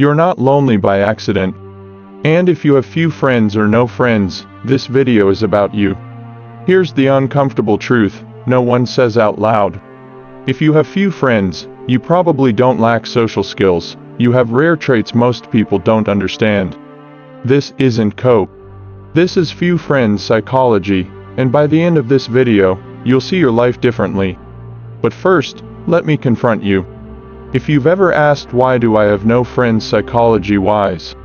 You're not lonely by accident. And if you have few friends or no friends, this video is about you. Here's the uncomfortable truth no one says out loud. If you have few friends, you probably don't lack social skills. You have rare traits most people don't understand. This isn't cope. This is few friends psychology, and by the end of this video, you'll see your life differently. But first, let me confront you. If you've ever asked why do I have no friends psychology-wise,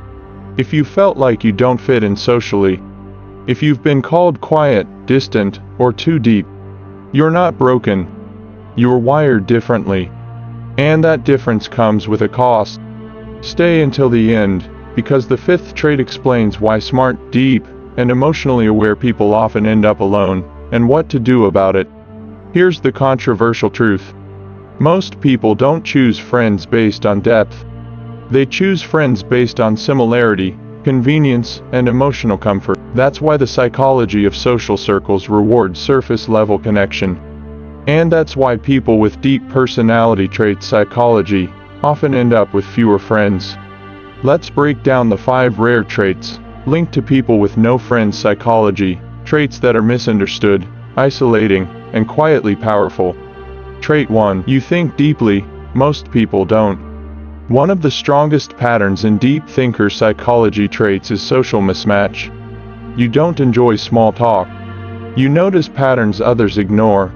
if you felt like you don't fit in socially, if you've been called quiet, distant, or too deep, you're not broken. You're wired differently. And that difference comes with a cost. Stay until the end, because the fifth trait explains why smart, deep, and emotionally aware people often end up alone, and what to do about it. Here's the controversial truth. Most people don't choose friends based on depth. They choose friends based on similarity, convenience, and emotional comfort. That's why the psychology of social circles rewards surface-level connection. And that's why people with deep personality trait psychology often end up with fewer friends. Let's break down the 5 rare traits linked to people with no friends psychology, traits that are misunderstood, isolating, and quietly powerful. Trait 1. You think deeply. Most people don't. One of the strongest patterns in deep thinker psychology traits is social mismatch. You don't enjoy small talk. You notice patterns others ignore.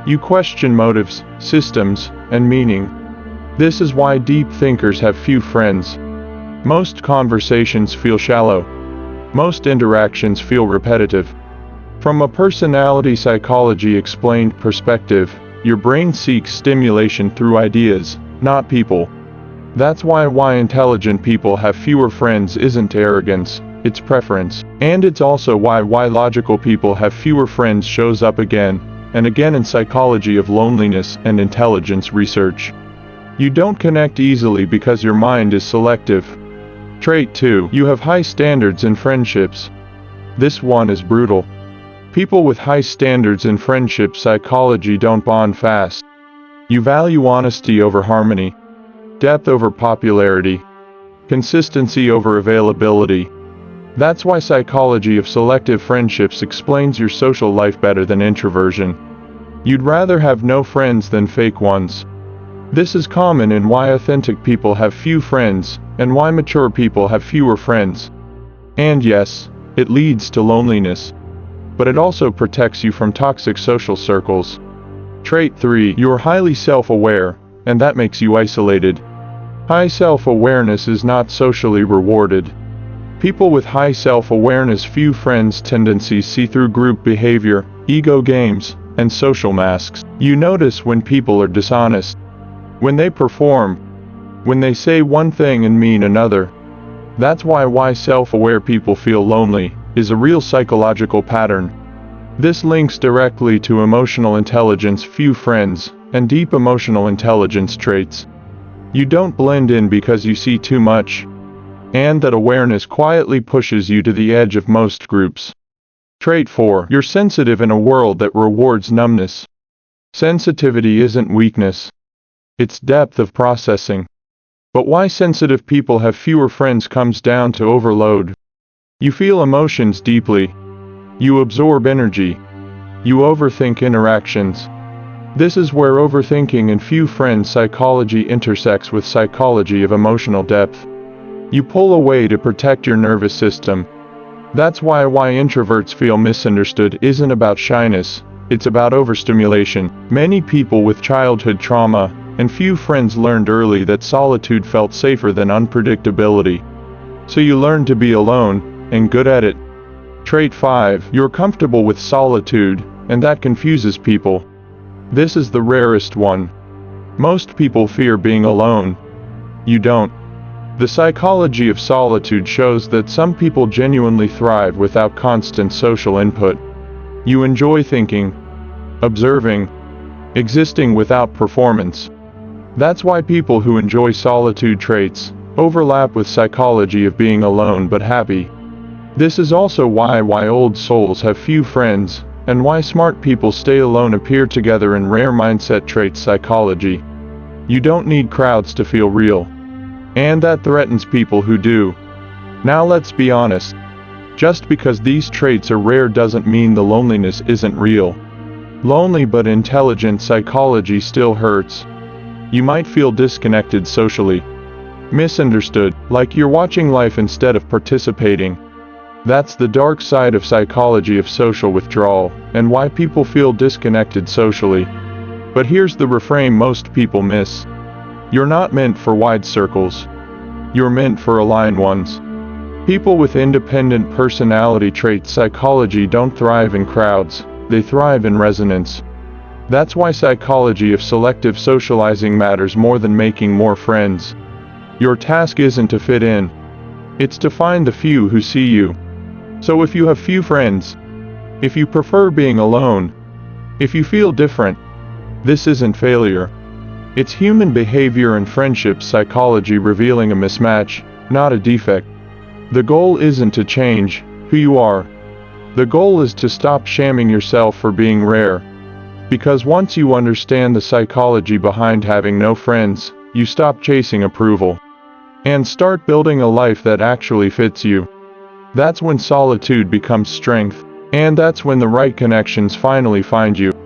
You question motives, systems, and meaning. This is why deep thinkers have few friends. Most conversations feel shallow. Most interactions feel repetitive. From a personality psychology explained perspective, your brain seeks stimulation through ideas, not people. That's why intelligent people have fewer friends isn't arrogance, it's preference. And it's also why logical people have fewer friends shows up again and again in psychology of loneliness and intelligence research. You don't connect easily because your mind is selective. Trait 2. You have high standards in friendships. This one is brutal. People with high standards in friendship psychology don't bond fast. You value honesty over harmony, depth over popularity, consistency over availability. That's why psychology of selective friendships explains your social life better than introversion. You'd rather have no friends than fake ones. This is common in why authentic people have few friends, and why mature people have fewer friends. And yes, it leads to loneliness. But it also protects you from toxic social circles. Trait 3. You're highly self-aware, and that makes you isolated. High self-awareness is not socially rewarded. People with high self-awareness few friends tendencies see through group behavior, ego games, and social masks. You notice when people are dishonest, when they perform, when they say one thing and mean another. That's why self-aware people feel lonely is a real psychological pattern. This links directly to emotional intelligence, few friends, and deep emotional intelligence traits. You don't blend in because you see too much, and that awareness quietly pushes you to the edge of most groups. Trait 4. You're sensitive in a world that rewards numbness. Sensitivity isn't weakness. It's depth of processing. But why sensitive people have fewer friends comes down to overload. You feel emotions deeply. You absorb energy. You overthink interactions. This is where overthinking and few friends psychology intersects with psychology of emotional depth. You pull away to protect your nervous system. That's why introverts feel misunderstood isn't about shyness, it's about overstimulation. Many people with childhood trauma and few friends learned early that solitude felt safer than unpredictability. So you learn to be alone, and good at it. Trait 5. You're comfortable with solitude, and that confuses people. This is the rarest one. Most people fear being alone. You don't. The psychology of solitude shows that some people genuinely thrive without constant social input. You enjoy thinking, observing, existing without performance. That's why people who enjoy solitude traits overlap with psychology of being alone but happy. This is also why old souls have few friends, and why smart people stay alone appear together in rare mindset traits psychology. You don't need crowds to feel real. and that threatens people who do. Now let's be honest. Just because these traits are rare doesn't mean the loneliness isn't real. Lonely but intelligent psychology still hurts. You might feel disconnected socially, misunderstood, like you're watching life instead of participating. That's the dark side of psychology of social withdrawal, and why people feel disconnected socially. But here's the refrain most people miss. You're not meant for wide circles. You're meant for aligned ones. People with independent personality traits psychology don't thrive in crowds, they thrive in resonance. That's why psychology of selective socializing matters more than making more friends. Your task isn't to fit in. It's to find the few who see you. So if you have few friends, if you prefer being alone, if you feel different, this isn't failure. It's human behavior and friendship psychology revealing a mismatch, not a defect. The goal isn't to change who you are. The goal is to stop shaming yourself for being rare. Because once you understand the psychology behind having no friends, you stop chasing approval and start building a life that actually fits you. That's when solitude becomes strength, and that's when the right connections finally find you.